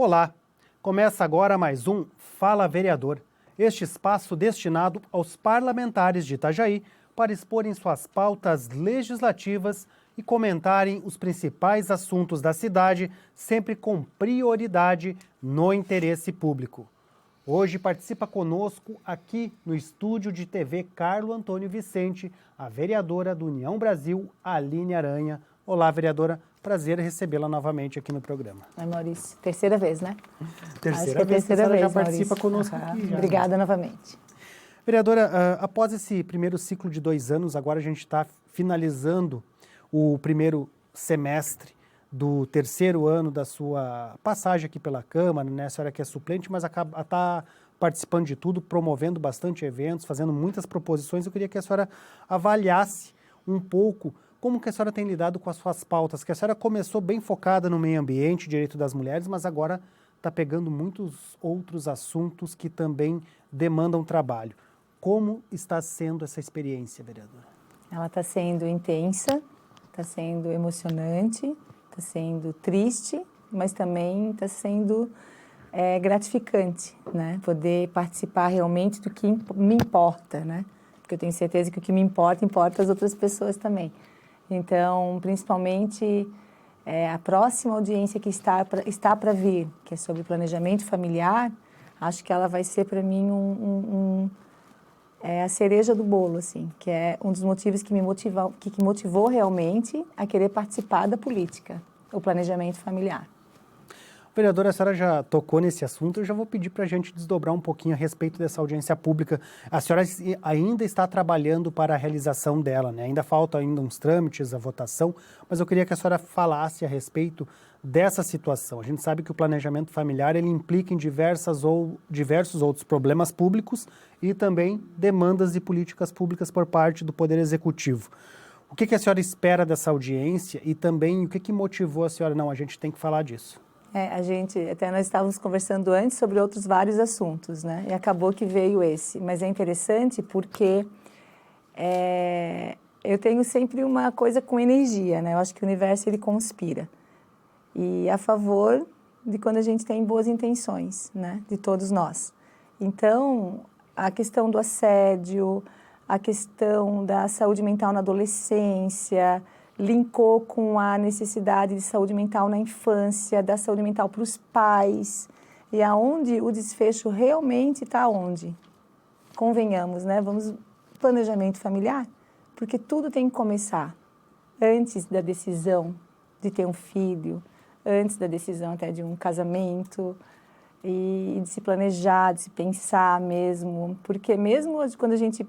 Olá, começa agora mais um Fala Vereador, este espaço destinado aos parlamentares de Itajaí para exporem suas pautas legislativas e comentarem os principais assuntos da cidade, sempre com prioridade no interesse público. Hoje participa conosco aqui no estúdio de TV Carlo Antônio Vicente, a vereadora do União Brasil, Aline Aranha. Olá, vereadora. Prazer recebê-la novamente aqui no programa. Oi, Maurício. Terceira vez, né? Terceira vez que a senhora já participa conosco aqui. Já. Obrigada novamente. Vereadora, após esse primeiro ciclo de 2 anos, agora a gente está finalizando o primeiro semestre do terceiro ano da sua passagem aqui pela Câmara, né? A senhora que é suplente, mas está participando de tudo, promovendo bastante eventos, fazendo muitas proposições. Eu queria que a senhora avaliasse um pouco como que a senhora tem lidado com as suas pautas, que a senhora começou bem focada no meio ambiente, direito das mulheres, mas agora está pegando muitos outros assuntos que também demandam trabalho. Como está sendo essa experiência, vereadora? Ela está sendo intensa, está sendo emocionante, está sendo triste, mas também está sendo gratificante, né? Poder participar realmente do que me importa, né? Porque eu tenho certeza que o que me importa, importa as outras pessoas também. Então, principalmente, a próxima audiência que está para vir, que é sobre planejamento familiar, acho que ela vai ser para mim a cereja do bolo, assim, que é um dos motivos que me motivou realmente a querer participar da política, o planejamento familiar. Vereadora, a senhora já tocou nesse assunto, eu já vou pedir para a gente desdobrar um pouquinho a respeito dessa audiência pública. A senhora ainda está trabalhando para a realização dela, né? Ainda faltam uns trâmites, a votação, mas eu queria que a senhora falasse a respeito dessa situação. A gente sabe que o planejamento familiar ele implica em diversos outros problemas públicos e também demandas de políticas públicas por parte do Poder Executivo. O que a senhora espera dessa audiência e também o que motivou a senhora? Não, a gente tem que falar disso. Nós estávamos conversando antes sobre outros vários assuntos, né? E acabou que veio esse. Mas é interessante porque eu tenho sempre uma coisa com energia, né? Eu acho que o universo, ele conspira. E a favor de quando a gente tem boas intenções, né? De todos nós. Então, a questão do assédio, a questão da saúde mental na adolescência, linkou com a necessidade de saúde mental na infância, da saúde mental para os pais, e aonde o desfecho realmente está onde? Convenhamos, né? Planejamento familiar, porque tudo tem que começar antes da decisão de ter um filho, antes da decisão até de um casamento, e de se planejar, de se pensar mesmo, porque mesmo quando a gente,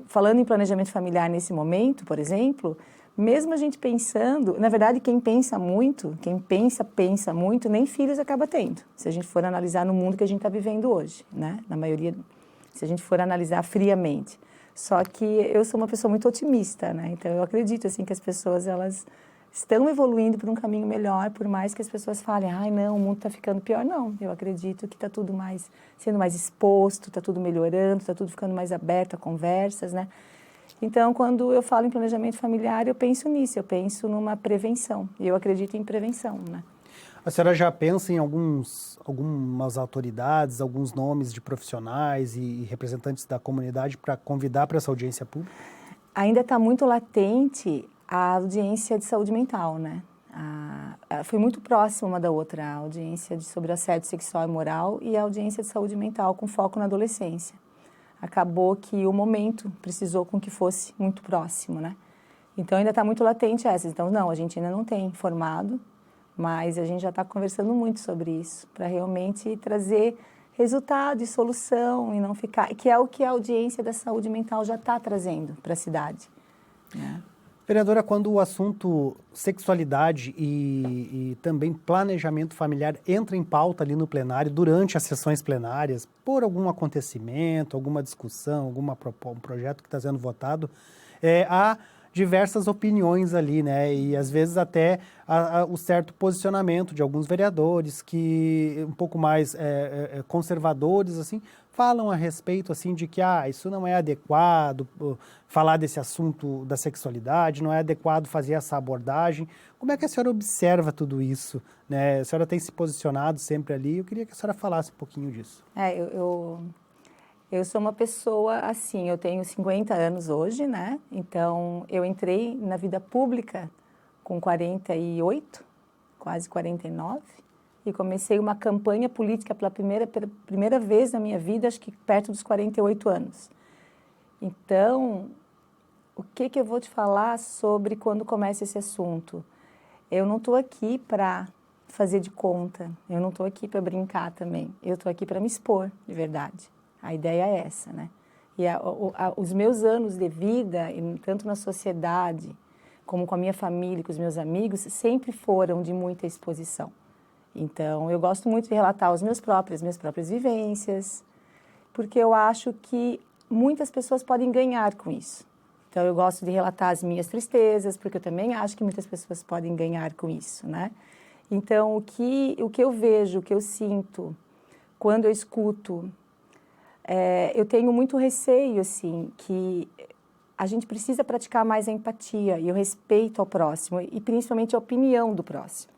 falando em planejamento familiar nesse momento, por exemplo, mesmo a gente pensando, na verdade, quem pensa muito, nem filhos acaba tendo. Se a gente for analisar no mundo que a gente está vivendo hoje, né? Na maioria, se a gente for analisar friamente. Só que eu sou uma pessoa muito otimista, né? Então, eu acredito, assim, que as pessoas, elas estão evoluindo para um caminho melhor, por mais que as pessoas falem, ai, não, o mundo está ficando pior. Não, eu acredito que está tudo sendo mais exposto, está tudo melhorando, está tudo ficando mais aberto a conversas, né? Então, quando eu falo em planejamento familiar, eu penso nisso, eu penso numa prevenção. E eu acredito em prevenção, né? A senhora já pensa em algumas autoridades, alguns nomes de profissionais e representantes da comunidade para convidar para essa audiência pública? Ainda está muito latente a audiência de saúde mental, né? Foi muito próxima uma da outra, a audiência sobre assédio sexual e moral e a audiência de saúde mental com foco na adolescência. Acabou que o momento precisou com que fosse muito próximo, né? Então, ainda está muito latente essas. Então, não, a gente ainda não tem informado, mas a gente já está conversando muito sobre isso, para realmente trazer resultado e solução e não ficar... Que é o que a audiência da saúde mental já está trazendo para a cidade, né? Vereadora, quando o assunto sexualidade e também planejamento familiar entra em pauta ali no plenário, durante as sessões plenárias, por algum acontecimento, alguma discussão, um projeto que está sendo votado, há diversas opiniões ali, né? E às vezes até o certo posicionamento de alguns vereadores que um pouco mais conservadores, assim, falam a respeito, assim, de que isso não é adequado, falar desse assunto da sexualidade, não é adequado fazer essa abordagem. Como é que a senhora observa tudo isso, né? A senhora tem se posicionado sempre ali, eu queria que a senhora falasse um pouquinho disso. Eu sou uma pessoa assim, eu tenho 50 anos hoje, né? Então, eu entrei na vida pública com 48, quase 49, e comecei uma campanha política pela primeira vez na minha vida, acho que perto dos 48 anos. Então, o que eu vou te falar sobre quando começa esse assunto? Eu não estou aqui para fazer de conta, eu não estou aqui para brincar também, eu estou aqui para me expor, de verdade. A ideia é essa, né? E os meus anos de vida, tanto na sociedade, como com a minha família, com os meus amigos, sempre foram de muita exposição. Então, eu gosto muito de relatar as minhas próprias vivências, porque eu acho que muitas pessoas podem ganhar com isso. Então, eu gosto de relatar as minhas tristezas, porque eu também acho que muitas pessoas podem ganhar com isso, né? Então, o que eu vejo, o que eu sinto quando eu escuto, eu tenho muito receio, assim, que a gente precisa praticar mais a empatia e o respeito ao próximo, e principalmente a opinião do próximo.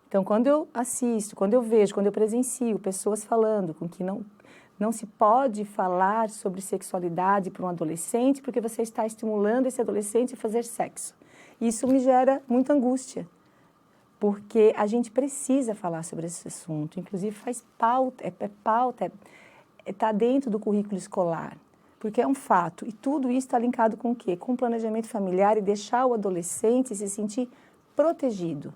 Então, quando eu assisto, quando eu vejo, quando eu presencio pessoas falando com que não se pode falar sobre sexualidade para um adolescente porque você está estimulando esse adolescente a fazer sexo. Isso me gera muita angústia, porque a gente precisa falar sobre esse assunto, inclusive faz pauta, está dentro do currículo escolar, porque é um fato. E tudo isso está linkado com o quê? Com o planejamento familiar e deixar o adolescente se sentir protegido.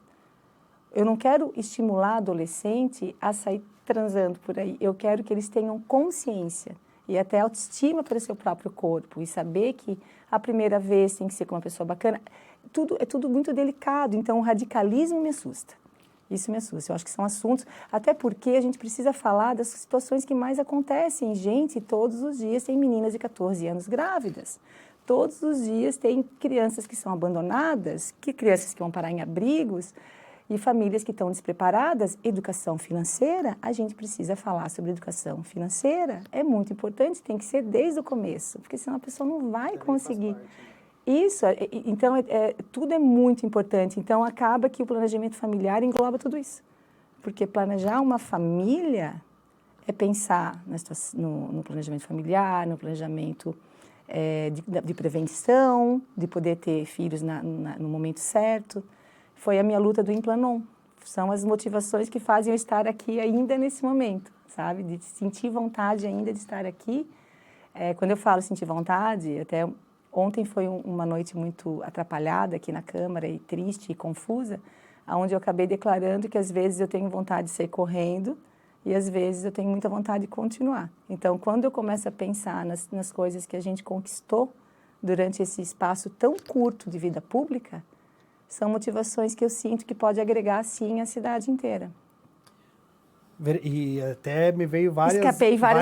Eu não quero estimular adolescente a sair transando por aí. Eu quero que eles tenham consciência e até autoestima para o seu próprio corpo e saber que a primeira vez tem que ser com uma pessoa bacana. É tudo muito delicado, então o radicalismo me assusta. Isso me assusta. Eu acho que são assuntos, até porque a gente precisa falar das situações que mais acontecem. Gente, todos os dias tem meninas de 14 anos grávidas. Todos os dias tem crianças que são abandonadas, crianças que vão parar em abrigos e famílias que estão despreparadas. Educação financeira, a gente precisa falar sobre educação financeira. É muito importante, tem que ser desde o começo, porque senão a pessoa não vai conseguir. Isso, então, tudo é muito importante. Então, acaba que o planejamento familiar engloba tudo isso. Porque planejar uma família é pensar no planejamento familiar, no planejamento de prevenção, de poder ter filhos no momento certo. Foi a minha luta do Implanon. São as motivações que fazem eu estar aqui ainda nesse momento, sabe? De sentir vontade ainda de estar aqui. Quando eu falo sentir vontade, até ontem foi uma noite muito atrapalhada aqui na Câmara e triste e confusa, onde eu acabei declarando que às vezes eu tenho vontade de sair correndo e às vezes eu tenho muita vontade de continuar. Então, quando eu começo a pensar nas coisas que a gente conquistou durante esse espaço tão curto de vida pública, são motivações que eu sinto que pode agregar, sim, a cidade inteira. E até me veio várias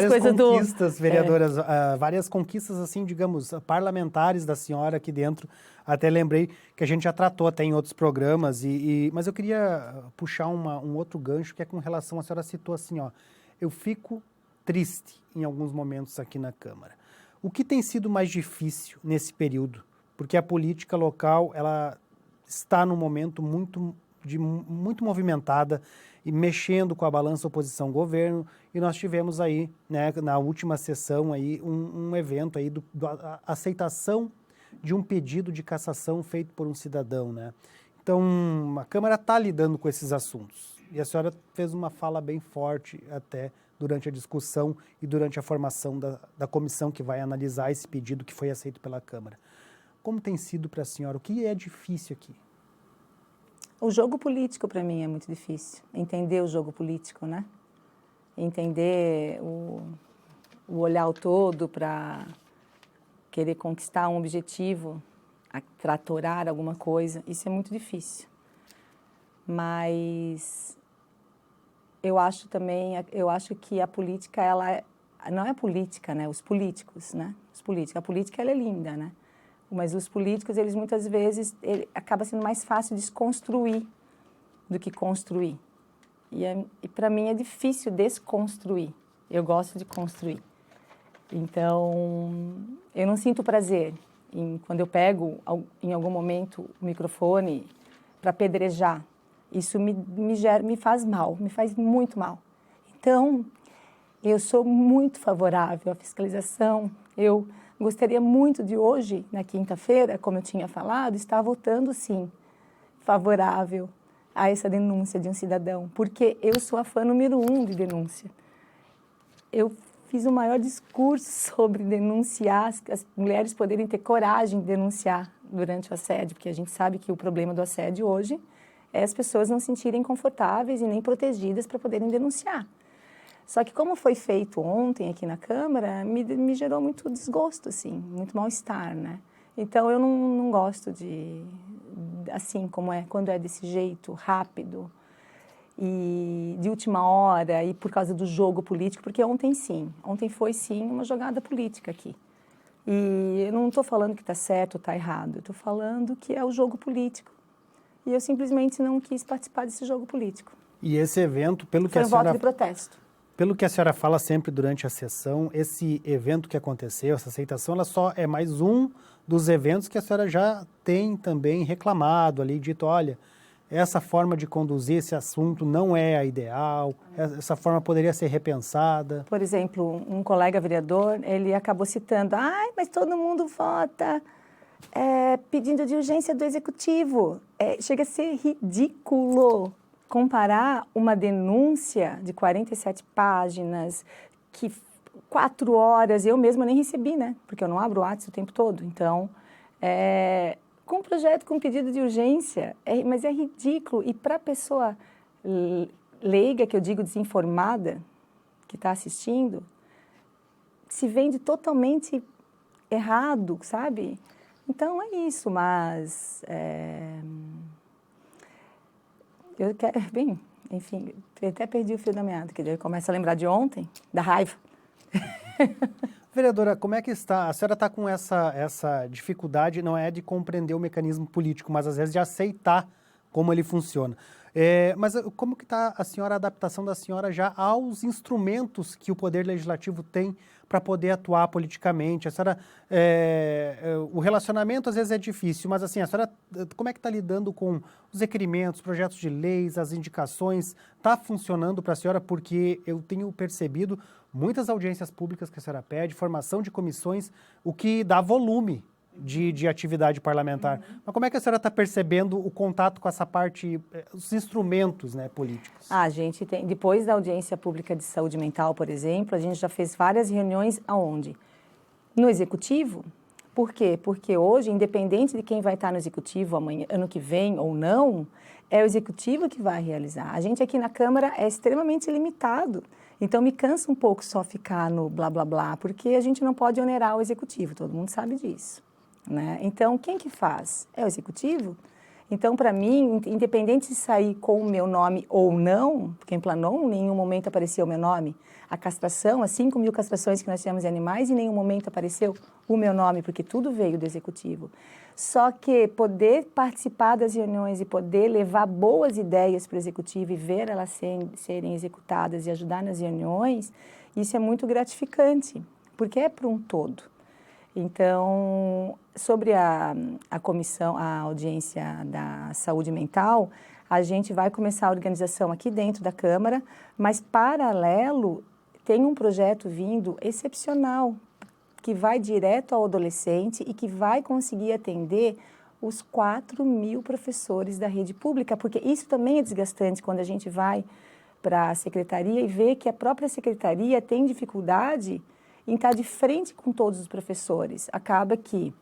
coisas conquistas, vereadoras, várias conquistas, assim, digamos, parlamentares da senhora aqui dentro. Até lembrei que a gente já tratou até em outros programas, mas eu queria puxar um outro gancho, que é com relação, a senhora citou assim, eu fico triste em alguns momentos aqui na Câmara. O que tem sido mais difícil nesse período? Porque a política local, ela está num momento muito movimentada e mexendo com a balança oposição-governo, e nós tivemos aí, né, na última sessão aí, um evento aí a aceitação de um pedido de cassação feito por um cidadão, né? Então, a Câmara está lidando com esses assuntos, e a senhora fez uma fala bem forte até durante a discussão e durante a formação da comissão que vai analisar esse pedido que foi aceito pela Câmara. Como tem sido para a senhora? O que é difícil aqui? O jogo político, para mim, é muito difícil. Entender o jogo político, né? Entender o olhar todo para querer conquistar um objetivo, tratorar alguma coisa. Isso é muito difícil. Mas eu acho que a política, ela não é política, né? Os políticos, né? A política, ela é linda, né? Mas os políticos, eles muitas vezes, acaba sendo mais fácil desconstruir do que construir. E para mim é difícil desconstruir. Eu gosto de construir. Então, eu não sinto prazer quando eu pego, em algum momento, o microfone para apedrejar. Isso me faz mal, me faz muito mal. Então, eu sou muito favorável à fiscalização. Eu gostaria muito de hoje, na quinta-feira, como eu tinha falado, estar votando, sim, favorável a essa denúncia de um cidadão, porque eu sou a fã número 1 de denúncia. Eu fiz o maior discurso sobre denunciar, as mulheres poderem ter coragem de denunciar durante o assédio, porque a gente sabe que o problema do assédio hoje é as pessoas não se sentirem confortáveis e nem protegidas para poderem denunciar. Só que como foi feito ontem aqui na Câmara, me gerou muito desgosto, assim, muito mal-estar, né? Então, eu não gosto de, assim como é, quando é desse jeito, rápido, e de última hora, e por causa do jogo político, porque ontem foi sim uma jogada política aqui. E eu não estou falando que está certo ou está errado, eu estou falando que é o jogo político. E eu simplesmente não quis participar desse jogo político. E esse evento, pelo que foi a senhora... voto de protesto. Pelo que a senhora fala sempre durante a sessão, esse evento que aconteceu, essa aceitação, ela só é mais um dos eventos que a senhora já tem também reclamado ali, dito, olha, essa forma de conduzir esse assunto não é a ideal, essa forma poderia ser repensada. Por exemplo, um colega vereador, ele acabou citando, mas todo mundo vota pedindo de urgência do executivo. Chega a ser ridículo comparar uma denúncia de 47 páginas, que 4 horas, eu mesma nem recebi, né? Porque eu não abro o WhatsApp o tempo todo. Então, com um projeto com pedido de urgência, mas é ridículo. E para a pessoa leiga, que eu digo desinformada, que está assistindo, se vende totalmente errado, sabe? Então, é isso, mas... eu quero, bem, enfim, até perdi o fio da meada, que daí começa a lembrar de ontem, da raiva. Vereadora, como é que está? A senhora está com essa dificuldade, não é de compreender o mecanismo político, mas às vezes de aceitar como ele funciona. Mas como que está a adaptação da senhora já aos instrumentos que o Poder Legislativo tem para poder atuar politicamente? A senhora, o relacionamento às vezes é difícil, mas assim, a senhora, como é que está lidando com os requerimentos, projetos de leis, as indicações? Está funcionando para a senhora? Porque eu tenho percebido muitas audiências públicas que a senhora pede, formação de comissões, o que dá volume de atividade parlamentar. Mas como é que a senhora está percebendo o contato com essa parte, os instrumentos, né, políticos? A gente tem, depois da audiência pública de saúde mental, por exemplo, a gente já fez várias reuniões aonde? No Executivo. Por quê? Porque hoje, independente de quem vai estar no Executivo amanhã, ano que vem ou não, é o Executivo que vai realizar. A gente aqui na Câmara é extremamente limitado. Então, me cansa um pouco só ficar no blá, blá, blá, porque a gente não pode onerar o Executivo, todo mundo sabe disso. Né? Então, quem que faz? É o Executivo. Então, para mim, independente de sair com o meu nome ou não, porque em Planon em nenhum momento apareceu o meu nome, a castração, as 5.000 castrações que nós tivemos de animais, em nenhum momento apareceu o meu nome, porque tudo veio do Executivo. Só que poder participar das reuniões e poder levar boas ideias para o Executivo e ver elas serem executadas e ajudar nas reuniões, isso é muito gratificante, porque é para um todo. Então, sobre a comissão, a audiência da saúde mental, a gente vai começar a organização aqui dentro da Câmara, mas paralelo tem um projeto vindo excepcional, que vai direto ao adolescente e que vai conseguir atender os 4.000 professores da rede pública, porque isso também é desgastante quando a gente vai para a secretaria e vê que a própria secretaria tem dificuldade em estar de frente com todos os professores. Acaba que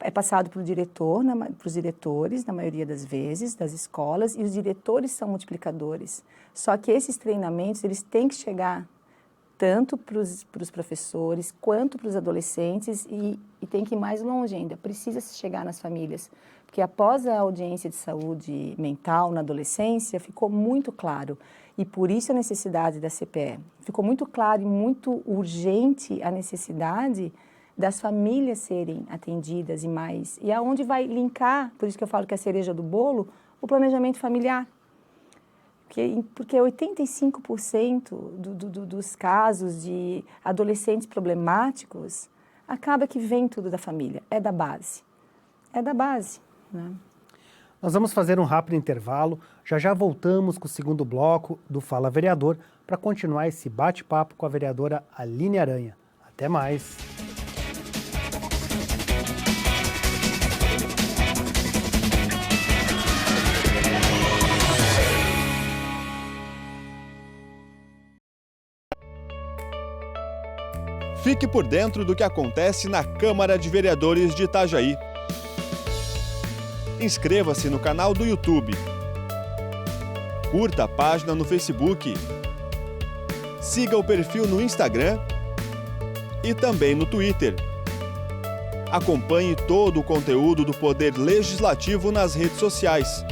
é passado para o diretor, para os diretores, na maioria das vezes, das escolas, e os diretores são multiplicadores. Só que esses treinamentos, eles têm que chegar tanto para os professores, quanto para os adolescentes, e tem que ir mais longe ainda, precisa se chegar nas famílias. Porque após a audiência de saúde mental na adolescência, ficou muito claro, e por isso a necessidade da CPE. Ficou muito claro e muito urgente a necessidade das famílias serem atendidas e aonde vai linkar, por isso que eu falo que é a cereja do bolo, o planejamento familiar. Porque 85% dos casos de adolescentes problemáticos acaba que vem tudo da família, é da base. É da base, né? Nós vamos fazer um rápido intervalo, já voltamos com o segundo bloco do Fala Vereador para continuar esse bate-papo com a vereadora Aline Aranha. Até mais! Fique por dentro do que acontece na Câmara de Vereadores de Itajaí. Inscreva-se no canal do YouTube. Curta a página no Facebook. Siga o perfil no Instagram e também no Twitter. Acompanhe todo o conteúdo do Poder Legislativo nas redes sociais.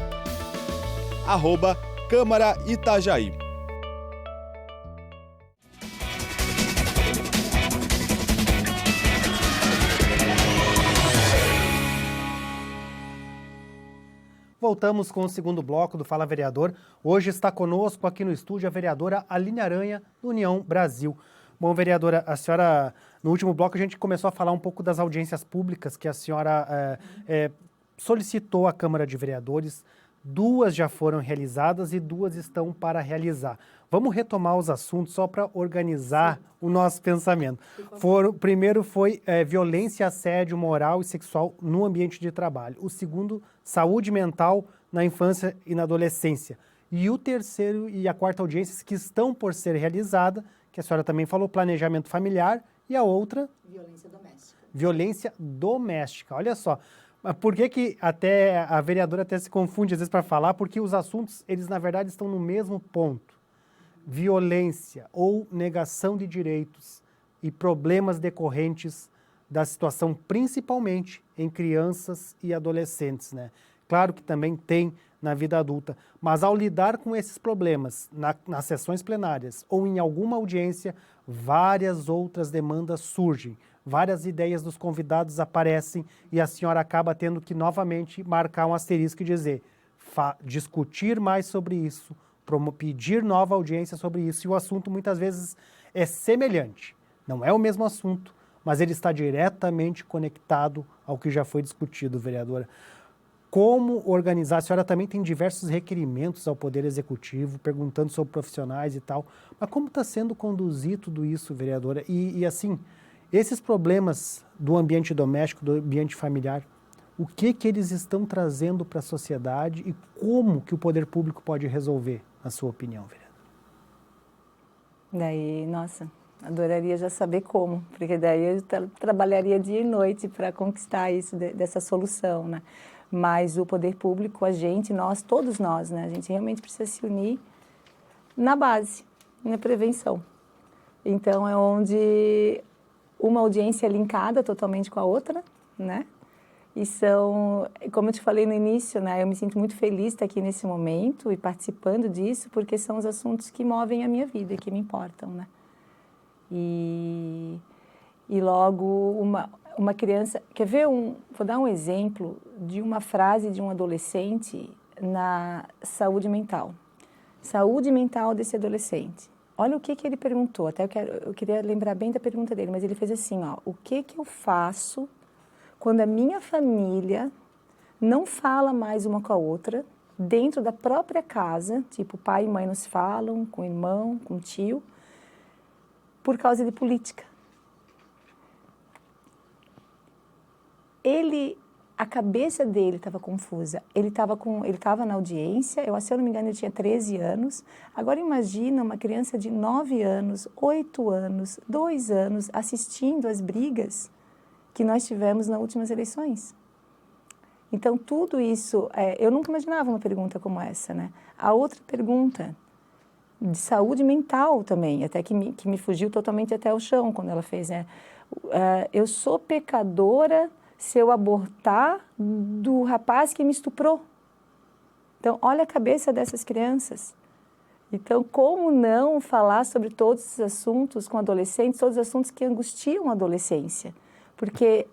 @Câmara Itajaí. Voltamos com o segundo bloco do Fala Vereador. Hoje está conosco aqui no estúdio a vereadora Aline Aranha, do União Brasil. Bom, vereadora, a senhora, no último bloco a gente começou a falar um pouco das audiências públicas que a senhora solicitou à Câmara de Vereadores. 2 já foram realizadas e 2 estão para realizar. Vamos retomar os assuntos só para organizar o nosso pensamento. Primeiro foi violência, assédio moral e sexual no ambiente de trabalho. O segundo, saúde mental na infância e na adolescência. E o terceiro e a quarta audiências que estão por ser realizada, que a senhora também falou, planejamento familiar, e a outra? Violência doméstica. Violência doméstica. Olha só. Por que até a vereadora até se confunde às vezes para falar? Porque os assuntos, eles na verdade estão no mesmo ponto. Violência ou negação de direitos e problemas decorrentes da situação, principalmente em crianças e adolescentes, né? Claro que também tem na vida adulta, mas ao lidar com esses problemas nas sessões plenárias ou em alguma audiência, várias outras demandas surgem. Várias ideias dos convidados aparecem e a senhora acaba tendo que novamente marcar um asterisco e dizer, discutir mais sobre isso, pedir nova audiência sobre isso. E o assunto muitas vezes é semelhante, não é o mesmo assunto, mas ele está diretamente conectado ao que já foi discutido, vereadora. Como organizar? A senhora também tem diversos requerimentos ao Poder Executivo, perguntando sobre profissionais e tal, mas como está sendo conduzido tudo isso, vereadora? E assim, esses problemas do ambiente doméstico, do ambiente familiar, o que eles estão trazendo para a sociedade e como que o poder público pode resolver, na sua opinião, vereadora? Daí, nossa, adoraria já saber como, porque daí eu trabalharia dia e noite para conquistar isso, dessa solução, né? Mas o poder público, a gente, nós, todos nós, né? A gente realmente precisa se unir na base, na prevenção. Então, é onde uma audiência é linkada totalmente com a outra, né? E são, como eu te falei no início, né? Eu me sinto muito feliz de estar aqui nesse momento e participando disso, porque são os assuntos que movem a minha vida, que me importam, né? E logo uma criança... Quer ver vou dar um exemplo de uma frase de um adolescente na saúde mental. Saúde mental desse adolescente. Olha o que ele perguntou, até eu queria lembrar bem da pergunta dele, mas ele fez assim, ó, o que eu faço quando a minha família não fala mais uma com a outra, dentro da própria casa, tipo pai e mãe não se falam, com irmão, com tio, por causa de política. A cabeça dele estava confusa. Ele estava na audiência, se eu não me engano, ele tinha 13 anos. Agora imagina uma criança de 9 anos, 8 anos, 2 anos, assistindo às brigas que nós tivemos nas últimas eleições. Então, tudo isso, eu nunca imaginava uma pergunta como essa, né? A outra pergunta, de saúde mental também, até que me fugiu totalmente até o chão quando ela fez, né? Eu sou pecadora se eu abortar do rapaz que me estuprou. Então, olha a cabeça dessas crianças. Então, como não falar sobre todos esses assuntos com adolescentes, todos os assuntos que angustiam a adolescência? Porque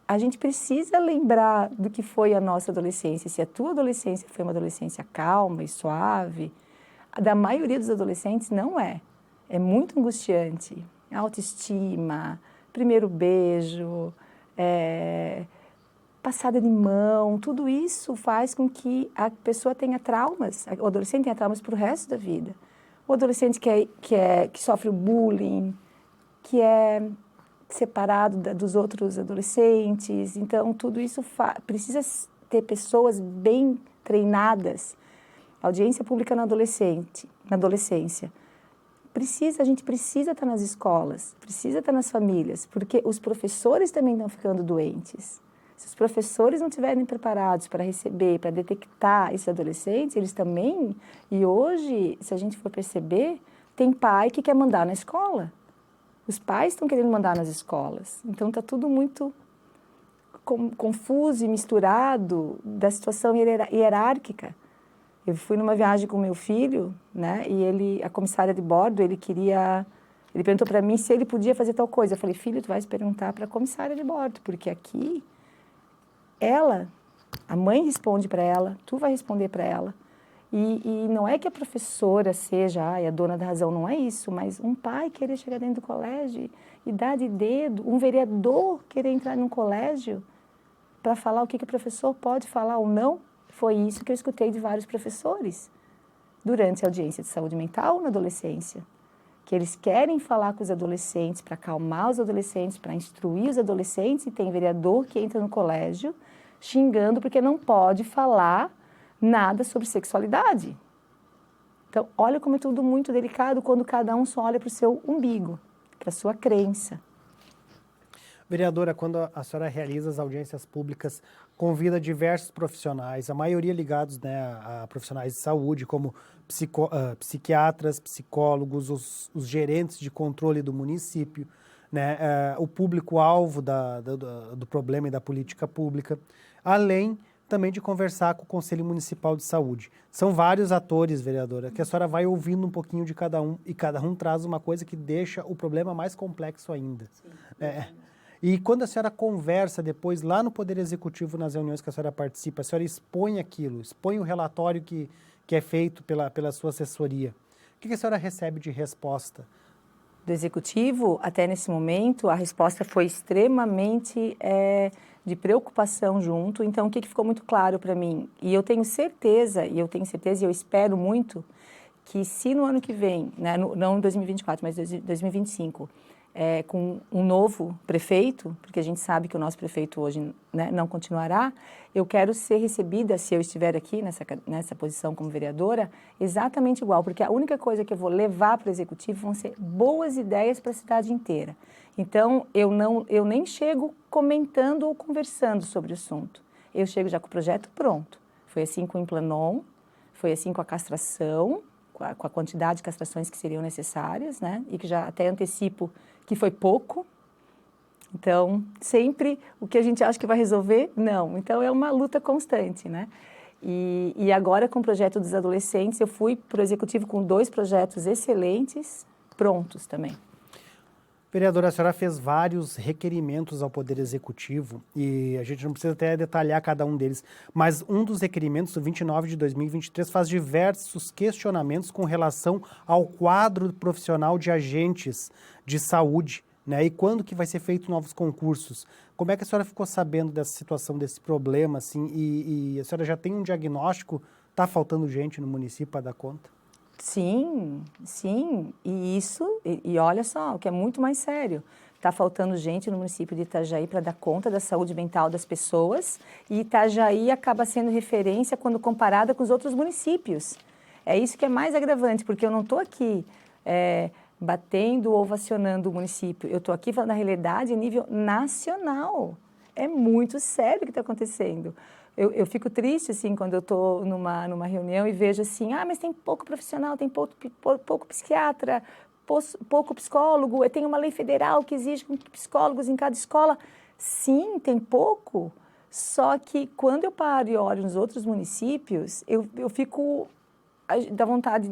a gente precisa lembrar do que foi a nossa adolescência. Se a tua adolescência foi uma adolescência calma e suave, a da maioria dos adolescentes não é. É muito angustiante. Autoestima, primeiro beijo, passada de mão, tudo isso faz com que a pessoa tenha traumas, o adolescente tenha traumas para o resto da vida. O adolescente que sofre o bullying, que é separado dos outros adolescentes, então tudo isso precisa ter pessoas bem treinadas. Audiência pública na adolescência. A gente precisa estar nas escolas, precisa estar nas famílias, porque os professores também estão ficando doentes. Se os professores não estiverem preparados para receber, para detectar esses adolescentes, eles também... E hoje, se a gente for perceber, tem pai que quer mandar na escola. Os pais estão querendo mandar nas escolas. Então, está tudo muito confuso e misturado da situação hierárquica. Eu fui numa viagem com meu filho, né? E a comissária de bordo, ele perguntou para mim se ele podia fazer tal coisa. Eu falei, filho, tu vais perguntar para a comissária de bordo, porque aqui... a mãe responde para ela, tu vai responder para ela. E não é que a professora seja a dona da razão, não é isso, mas um pai querer chegar dentro do colégio e dar de dedo, um vereador querer entrar num colégio para falar o que o professor pode falar ou não, foi isso que eu escutei de vários professores durante a audiência de saúde mental na adolescência. Que eles querem falar com os adolescentes para acalmar os adolescentes, para instruir os adolescentes, e tem vereador que entra no colégio xingando porque não pode falar nada sobre sexualidade. Então, olha como é tudo muito delicado quando cada um só olha para o seu umbigo, para a sua crença. Vereadora, quando a senhora realiza as audiências públicas, convida diversos profissionais, a maioria ligados, né, a profissionais de saúde, como psiquiatras, psicólogos, os gerentes de controle do município, né, o público-alvo do problema e da política pública, além também de conversar com o Conselho Municipal de Saúde. São vários atores, vereadora, que a senhora vai ouvindo um pouquinho de cada um, e cada um traz uma coisa que deixa o problema mais complexo ainda. Sim, e quando a senhora conversa depois, lá no Poder Executivo, nas reuniões que a senhora participa, a senhora expõe aquilo, expõe o relatório que é feito pela sua assessoria. O que a senhora recebe de resposta? Do Executivo, até nesse momento, a resposta foi extremamente de preocupação junto. Então, o que ficou muito claro para mim? E eu tenho certeza, e eu espero muito, que se no ano que vem, né, não em 2024, mas em 2025, com um novo prefeito, porque a gente sabe que o nosso prefeito hoje, né, não continuará, eu quero ser recebida, se eu estiver aqui nessa posição como vereadora, exatamente igual, porque a única coisa que eu vou levar para o Executivo vão ser boas ideias para a cidade inteira. Então, eu nem chego comentando ou conversando sobre o assunto. Eu chego já com o projeto pronto. Foi assim com o Implanon, foi assim com a castração, com a quantidade de castrações que seriam necessárias, né? E que já até antecipo que foi pouco. Então, sempre o que a gente acha que vai resolver, não. Então, é uma luta constante, né? E agora, com o projeto dos adolescentes, eu fui para o Executivo com 2 projetos excelentes, prontos também. Vereadora, a senhora fez vários requerimentos ao Poder Executivo e a gente não precisa até detalhar cada um deles, mas um dos requerimentos, do 29 de 2023, faz diversos questionamentos com relação ao quadro profissional de agentes de saúde, né? E quando que vai ser feito novos concursos? Como é que a senhora ficou sabendo dessa situação, desse problema, assim, e a senhora já tem um diagnóstico? Está faltando gente no município para dar conta? Sim, e olha só, o que é muito mais sério, está faltando gente no município de Itajaí para dar conta da saúde mental das pessoas, e Itajaí acaba sendo referência quando comparada com os outros municípios. É isso que é mais agravante, porque eu não estou aqui batendo ou ovacionando o município, eu estou aqui falando da realidade a nível nacional. É muito sério o que está acontecendo. Eu fico triste, assim, quando eu estou numa reunião e vejo assim, mas tem pouco profissional, tem pouco psiquiatra, pouco psicólogo, tem uma lei federal que exige psicólogos em cada escola. Sim, tem pouco, só que quando eu paro e olho nos outros municípios, eu fico, dá vontade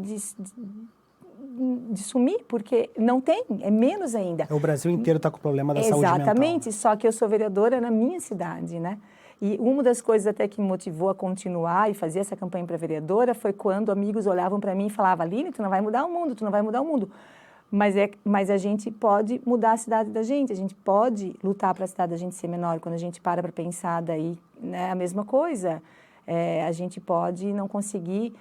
de sumir, porque não tem, é menos ainda. O Brasil inteiro está com o problema da saúde mental. Exatamente, só que eu sou vereadora na minha cidade, né? E uma das coisas até que me motivou a continuar e fazer essa campanha para vereadora foi quando amigos olhavam para mim e falavam, Aline, tu não vai mudar o mundo, tu não vai mudar o mundo. Mas a gente pode mudar a cidade da gente, a gente pode lutar para a cidade da gente ser menor. Quando a gente para pensar daí, né, a mesma coisa, a gente pode não conseguir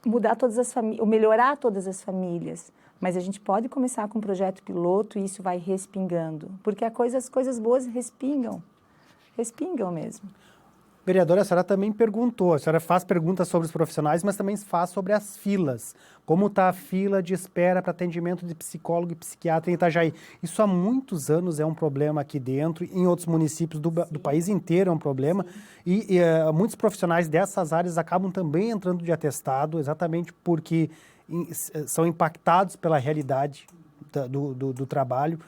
mudar todas as famílias, ou melhorar todas as famílias, mas a gente pode começar com um projeto piloto e isso vai respingando, porque as coisas boas respingam mesmo. Vereadora, a senhora também perguntou, a senhora faz perguntas sobre os profissionais, mas também faz sobre as filas. Como está a fila de espera para atendimento de psicólogo e psiquiatra em Itajaí? Isso há muitos anos é um problema aqui dentro, em outros municípios do país inteiro é um problema. E muitos profissionais dessas áreas acabam também entrando de atestado, exatamente porque são impactados pela realidade do trabalho.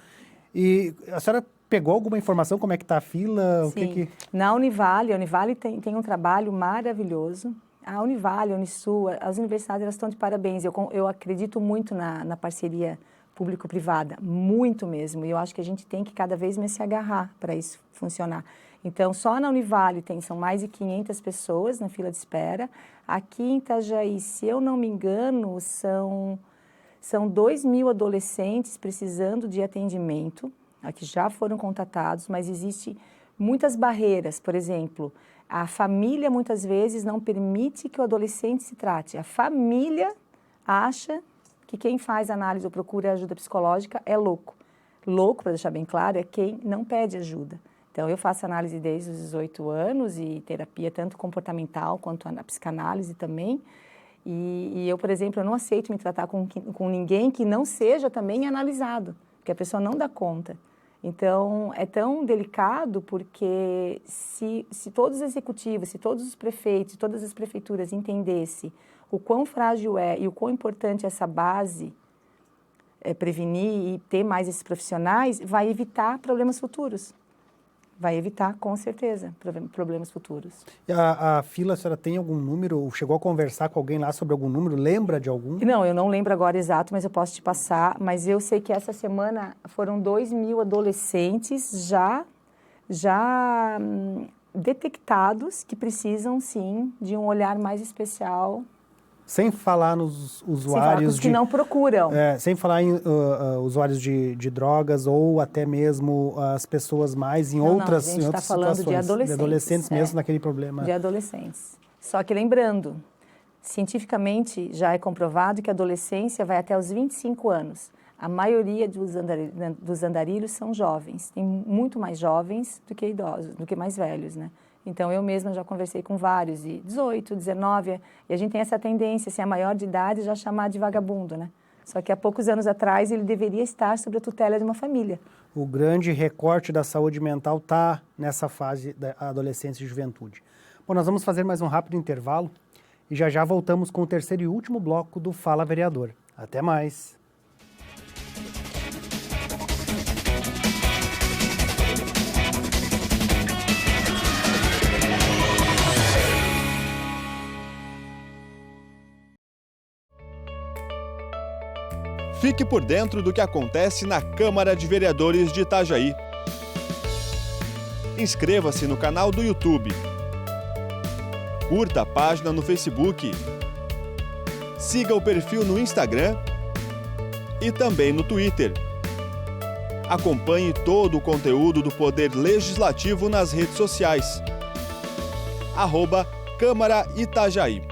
E a senhora pegou alguma informação, como é que está a fila? Sim. Na Univale, a Univale tem um trabalho maravilhoso. A Univale, a Unisul, as universidades elas estão de parabéns. Eu acredito muito na parceria público-privada, muito mesmo. E eu acho que a gente tem que cada vez mais se agarrar para isso funcionar. Então, só na Univale são mais de 500 pessoas na fila de espera. Aqui em Itajaí, se eu não me engano, são 2.000 adolescentes precisando de atendimento, que já foram contatados, mas existem muitas barreiras. Por exemplo, a família muitas vezes não permite que o adolescente se trate. A família acha que quem faz análise ou procura ajuda psicológica é louco. Louco, para deixar bem claro, é quem não pede ajuda. Então, eu faço análise desde os 18 anos e terapia tanto comportamental quanto a psicanálise também. E eu, por exemplo, eu não aceito me tratar com ninguém que não seja também analisado, porque a pessoa não dá conta. Então, é tão delicado porque se todos os executivos, se todos os prefeitos, todas as prefeituras entendessem o quão frágil é e o quão importante essa base prevenir e ter mais esses profissionais, vai evitar problemas futuros. Vai evitar, com certeza, problemas futuros. E a fila, a senhora tem algum número? Chegou a conversar com alguém lá sobre algum número? Lembra de algum? Não, eu não lembro agora exato, mas eu posso te passar. Mas eu sei que essa semana foram 2.000 adolescentes já detectados que precisam, sim, de um olhar mais especial. Sem falar nos usuários... Sem falar com os que não procuram. Sem falar em usuários de drogas ou até mesmo as pessoas mais em outras situações. A gente está falando de adolescentes mesmo naquele problema. De adolescentes. Só que lembrando, cientificamente já é comprovado que a adolescência vai até os 25 anos. A maioria dos andarilhos são jovens. Tem muito mais jovens do que idosos, do que mais velhos, né? Então, eu mesma já conversei com vários de 18, 19, e a gente tem essa tendência, se é maior de idade, já chamar de vagabundo, né? Só que há poucos anos atrás ele deveria estar sob a tutela de uma família. O grande recorte da saúde mental está nessa fase da adolescência e juventude. Bom, nós vamos fazer mais um rápido intervalo e já voltamos com o terceiro e último bloco do Fala Vereador. Até mais! Fique por dentro do que acontece na Câmara de Vereadores de Itajaí. Inscreva-se no canal do YouTube. Curta a página no Facebook. Siga o perfil no Instagram e também no Twitter. Acompanhe todo o conteúdo do Poder Legislativo nas redes sociais. @Câmara Itajaí.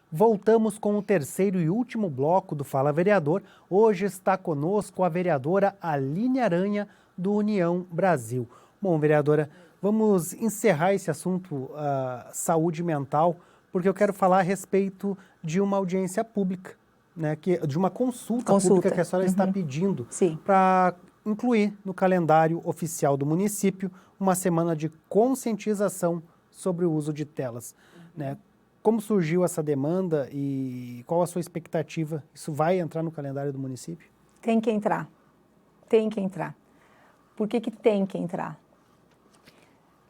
Voltamos com o terceiro e último bloco do Fala Vereador. Hoje está conosco a vereadora Aline Aranha, do União Brasil. Bom, vereadora, vamos encerrar esse assunto saúde mental, porque eu quero falar a respeito de uma audiência pública, né, de uma consulta pública que a senhora está pedindo para incluir no calendário oficial do município uma semana de conscientização sobre o uso de telas, né? Como surgiu essa demanda e qual a sua expectativa? Isso vai entrar no calendário do município? Tem que entrar. Tem que entrar. Por que tem que entrar?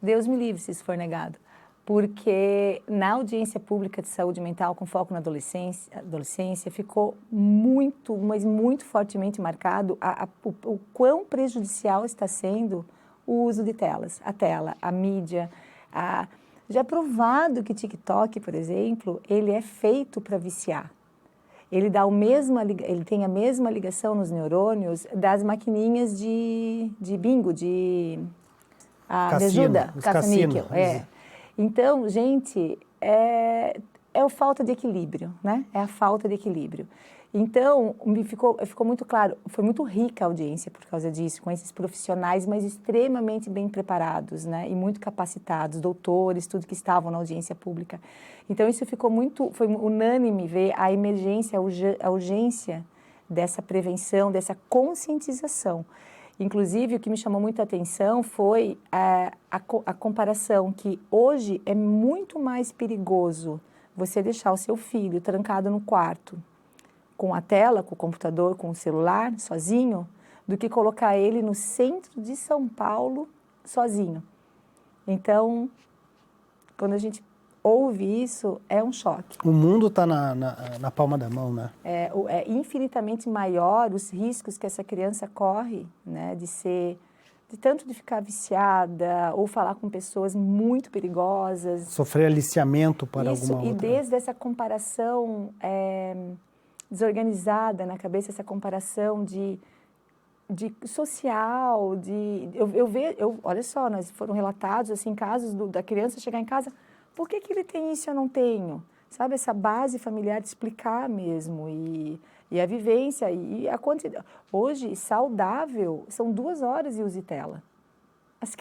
Deus me livre se isso for negado. Porque na audiência pública de saúde mental, com foco na adolescência ficou muito, mas muito fortemente marcado o quão prejudicial está sendo o uso de telas. A tela, a mídia. Já é provado que TikTok, por exemplo, ele é feito para viciar. Ele tem a mesma ligação nos neurônios das maquininhas de bingo, de ajuda, caça-níquel. Então, gente, é a falta de equilíbrio, né? É a falta de equilíbrio. Então, ficou muito claro, foi muito rica a audiência por causa disso, com esses profissionais, mas extremamente bem preparados, né? E muito capacitados, doutores, tudo que estavam na audiência pública. Então, isso foi unânime ver a emergência, a urgência dessa prevenção, dessa conscientização. Inclusive, o que me chamou muita atenção foi a comparação que hoje é muito mais perigoso você deixar o seu filho trancado no quarto, com a tela, com o computador, com o celular, sozinho, do que colocar ele no centro de São Paulo, sozinho. Então, quando a gente ouve isso, é um choque. O mundo está na palma da mão, né? É infinitamente maior os riscos que essa criança corre, né, de tanto de ficar viciada ou falar com pessoas muito perigosas. Sofrer aliciamento para alguma outra. E desde essa comparação desorganizada na cabeça, essa comparação de social, olha só, foram relatados assim, casos da criança chegar em casa, por que ele tem isso e eu não tenho? Sabe, essa base familiar de explicar mesmo, e a vivência, e a quantidade. Hoje, saudável, são 2 horas de uso de tela. As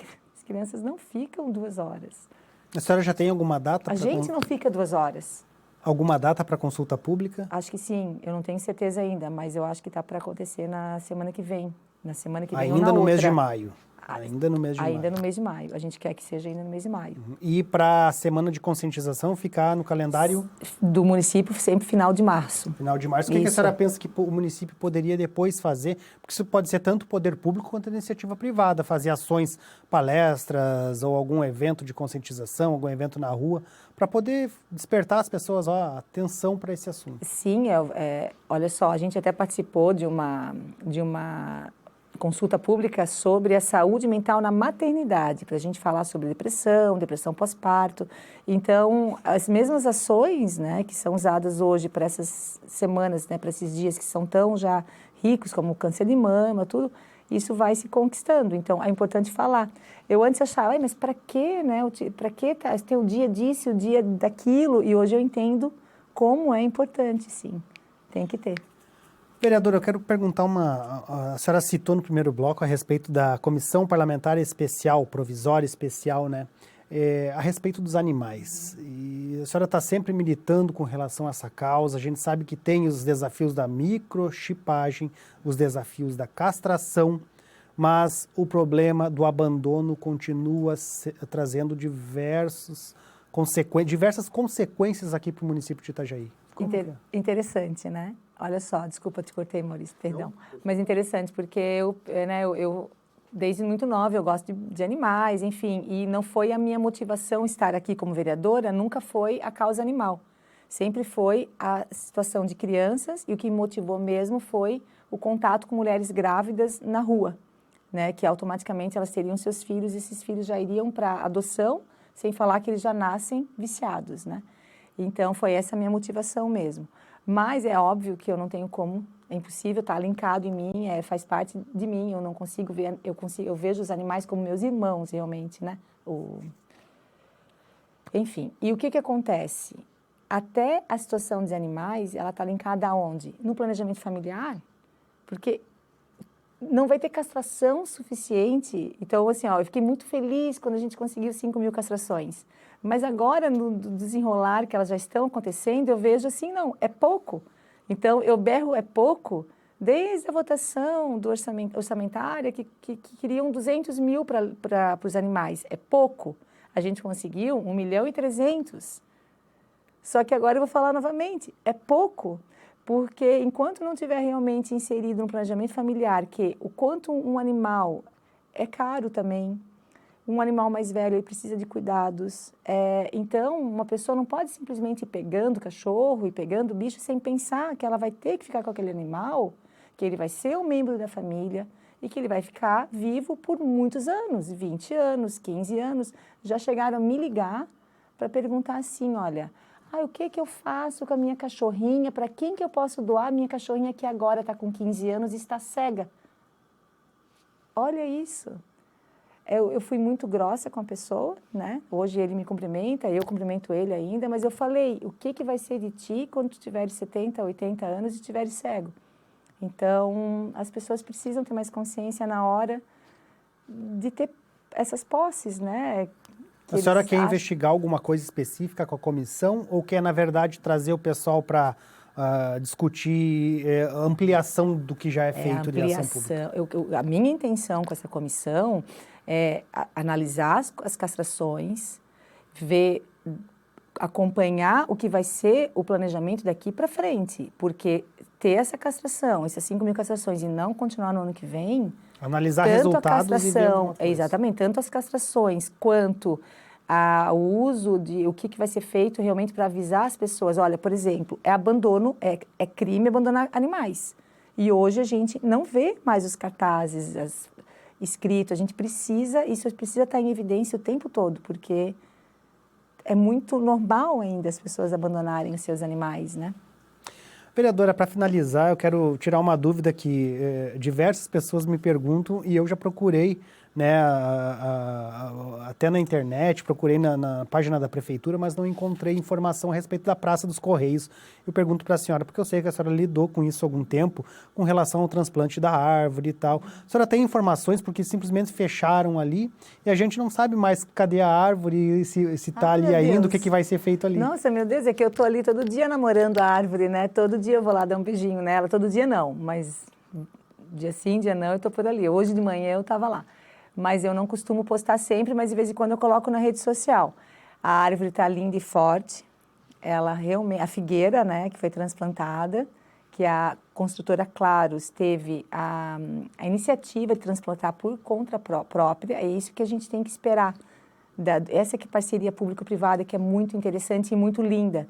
crianças não ficam 2 horas. A senhora já tem alguma data? A gente não fica 2 horas. Alguma data para consulta pública? Acho que sim, eu não tenho certeza ainda, mas eu acho que está para acontecer na semana que vem. Na semana que vem ou na outra. Ainda no mês de maio. Ainda no mês de maio. Ainda no mês de maio. A gente quer que seja ainda no mês de maio. E para a semana de conscientização ficar no calendário? Do município, sempre final de março. Final de março. O que a senhora pensa que o município poderia depois fazer? Porque isso pode ser tanto poder público quanto a iniciativa privada. Fazer ações, palestras ou algum evento de conscientização, algum evento na rua, para poder despertar as pessoas, atenção para esse assunto. Sim, olha só, a gente até participou de uma consulta pública sobre a saúde mental na maternidade, para a gente falar sobre depressão pós-parto. Então, as mesmas ações, né, que são usadas hoje para essas semanas, né, para esses dias que são tão já ricos, como o câncer de mama, tudo, isso vai se conquistando. Então, é importante falar. Eu antes achava, mas para quê, né? Para que ter o dia disso, o dia daquilo? E hoje eu entendo como é importante, sim. Tem que ter. Vereadora, eu quero perguntar a senhora citou no primeiro bloco a respeito da Comissão Parlamentar Especial, Provisória Especial, né? A respeito dos animais. E a senhora está sempre militando com relação a essa causa. A gente sabe que tem os desafios da microchipagem, os desafios da castração, mas o problema do abandono continua trazendo diversas consequências aqui para o município de Itajaí. Interessante, né? Olha só, desculpa, te cortei, Maurício, perdão. Mas interessante, porque eu desde muito nova, eu gosto de animais, enfim, e não foi a minha motivação estar aqui como vereadora, nunca foi a causa animal. Sempre foi a situação de crianças, e o que me motivou mesmo foi o contato com mulheres grávidas na rua, né? Que automaticamente elas teriam seus filhos, e esses filhos já iriam para adoção, sem falar que eles já nascem viciados, né? Então, foi essa a minha motivação mesmo. Mas é óbvio que eu não tenho como, é impossível, está linkado em mim, faz parte de mim, eu não consigo ver, eu vejo os animais como meus irmãos, realmente, né? Enfim, e o que acontece? Até a situação dos animais, ela está linkada aonde? No planejamento familiar, porque não vai ter castração suficiente. Então, assim, eu fiquei muito feliz quando a gente conseguiu 5.000 castrações. Mas agora, no desenrolar que elas já estão acontecendo, eu vejo assim, não, é pouco. Então, eu berro é pouco, desde a votação do orçamentária, que queriam 200 mil para os animais. É pouco. A gente conseguiu 1.300.000. Só que agora eu vou falar novamente, é pouco. Porque enquanto não tiver realmente inserido no planejamento familiar, que o quanto um animal é caro também. Um animal mais velho, ele precisa de cuidados. Então, uma pessoa não pode simplesmente ir pegando o cachorro e pegando o bicho sem pensar que ela vai ter que ficar com aquele animal, que ele vai ser um membro da família e que ele vai ficar vivo por muitos anos, 20 anos, 15 anos. Já chegaram a me ligar para perguntar assim, olha, o que eu faço com a minha cachorrinha? Para quem que eu posso doar a minha cachorrinha que agora está com 15 anos e está cega? Olha isso. Eu fui muito grossa com a pessoa, né? Hoje ele me cumprimenta, eu cumprimento ele ainda, mas eu falei, o que vai ser de ti quando tu tiveres 70, 80 anos e estiveres cego? Então, as pessoas precisam ter mais consciência na hora de ter essas posses, né? A senhora quer investigar alguma coisa específica com a comissão ou quer, na verdade, trazer o pessoal para discutir ampliação do que já é feito de ação pública? A minha intenção com essa comissão é analisar as castrações, acompanhar o que vai ser o planejamento daqui para frente, porque ter essa castração, essas 5.000 castrações e não continuar no ano que vem... Analisar resultados e ver alguma coisa. Exatamente, tanto as castrações quanto o uso de o que vai ser feito realmente para avisar as pessoas. Olha, por exemplo, abandono, é crime abandonar animais. E hoje a gente não vê mais os cartazes escritos, isso precisa estar em evidência o tempo todo, porque é muito normal ainda as pessoas abandonarem os seus animais, né? Vereadora, para finalizar, eu quero tirar uma dúvida que diversas pessoas me perguntam e eu já procurei, né, até na internet, procurei na página da prefeitura, mas não encontrei informação a respeito da Praça dos Correios. Eu pergunto para a senhora, porque eu sei que a senhora lidou com isso há algum tempo, com relação ao transplante da árvore e tal. A senhora tem informações porque simplesmente fecharam ali e a gente não sabe mais cadê a árvore, se está ali ainda, o que vai ser feito ali. Nossa, meu Deus, é que eu estou ali todo dia namorando a árvore, né? Todo dia eu vou lá dar um beijinho nela, todo dia não, mas dia sim, dia não, eu estou por ali. Hoje de manhã eu estava lá. Mas eu não costumo postar sempre, mas de vez em quando eu coloco na rede social. A árvore está linda e forte, ela realmente, a figueira, né, que foi transplantada, que a construtora Claros teve a iniciativa de transplantar por conta própria, é isso que a gente tem que esperar. Essa que parceria público-privada, que é muito interessante e muito linda.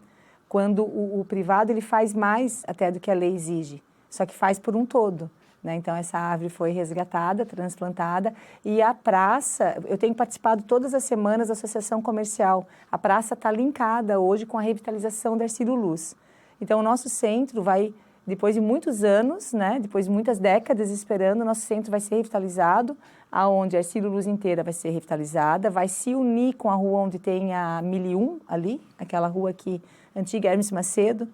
Quando o privado ele faz mais até do que a lei exige, só que faz por um todo. Então, essa árvore foi resgatada, transplantada, e a praça, eu tenho participado todas as semanas da Associação Comercial, a praça está linkada hoje com a revitalização da Hercílio Luz. Então, o nosso centro vai, depois de muitos anos, né, depois de muitas décadas esperando, o nosso centro vai ser revitalizado, aonde a Hercílio Luz inteira vai ser revitalizada, vai se unir com a rua onde tem a 1001 ali, aquela rua que antiga Hermes Macedo,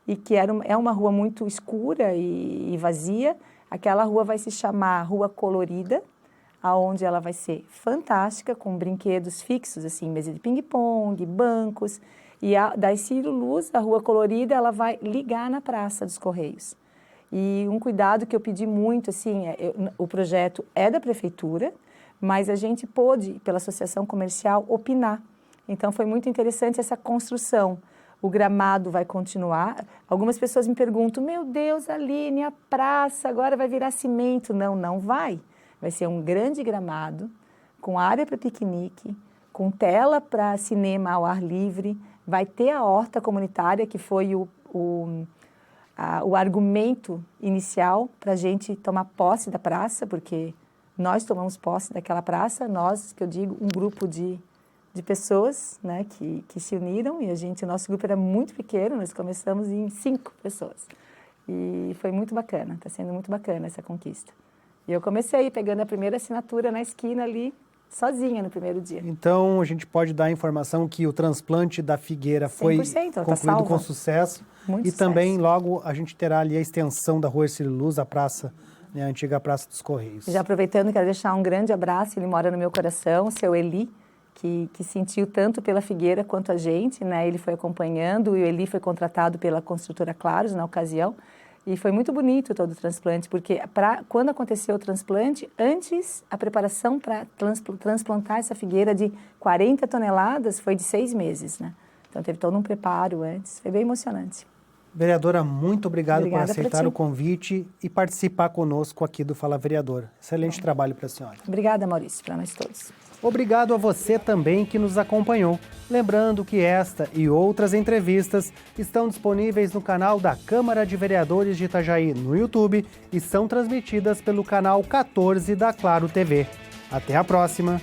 e que é uma rua muito escura e vazia. Aquela rua vai se chamar Rua Colorida, aonde ela vai ser fantástica, com brinquedos fixos, assim, mesa de ping-pong, bancos. E da Hercílio Luz, a Rua Colorida, ela vai ligar na Praça dos Correios. E um cuidado que eu pedi muito, assim, o projeto é da prefeitura, mas a gente pôde, pela associação comercial, opinar. Então, foi muito interessante essa construção. O gramado vai continuar. Algumas pessoas me perguntam, meu Deus, Aline, a praça agora vai virar cimento. Não, não vai. Vai ser um grande gramado, com área para piquenique, com tela para cinema ao ar livre. Vai ter a horta comunitária, que foi o argumento inicial para a gente tomar posse da praça, porque nós tomamos posse daquela praça, nós, que eu digo, um grupo de pessoas, né, que se uniram, e o nosso grupo era muito pequeno, nós começamos em 5 pessoas. E foi muito bacana, está sendo muito bacana essa conquista. E eu comecei pegando a primeira assinatura na esquina ali, sozinha no primeiro dia. Então, a gente pode dar a informação que o transplante da figueira foi concluído com sucesso. Muito e sucesso. Também, logo, a gente terá ali a extensão da Rua Hercílio Luz, a praça, né, a antiga Praça dos Correios. Já aproveitando, quero deixar um grande abraço, ele mora no meu coração, o seu Eli, que sentiu tanto pela figueira quanto a gente, né? Ele foi acompanhando, e o Eli foi contratado pela construtora Claros na ocasião, e foi muito bonito todo o transplante, porque quando aconteceu o transplante, antes a preparação para transplantar essa figueira de 40 toneladas foi de 6 meses, né? Então teve todo um preparo antes, foi bem emocionante. Vereadora, muito obrigado Obrigada por aceitar pra ti. o convite e participar conosco aqui do Fala Vereador. Excelente trabalho para a senhora. Obrigada, Maurício, para nós todos. Obrigado a você também que nos acompanhou. Lembrando que esta e outras entrevistas estão disponíveis no canal da Câmara de Vereadores de Itajaí no YouTube e são transmitidas pelo canal 14 da Claro TV. Até a próxima!